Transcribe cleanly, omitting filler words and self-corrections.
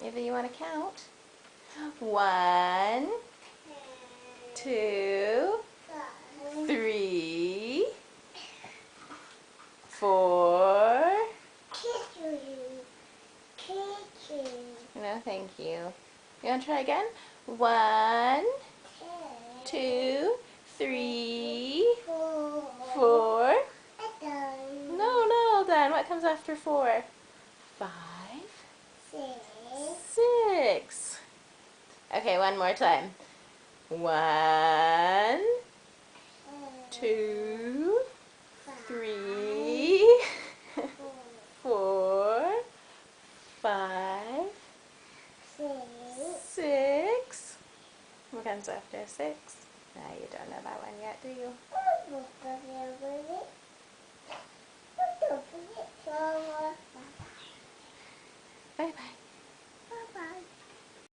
Eva, you want to count? 1, 2, 3, 4. No, thank you. You want to try again? 1, 2, 3, 4. No, then what comes after 4? 5, 6. Okay, one more time. 1, 2, 3, 4, 5, 6. What comes after 6? No, you don't know that one yet, do you? Bye-bye.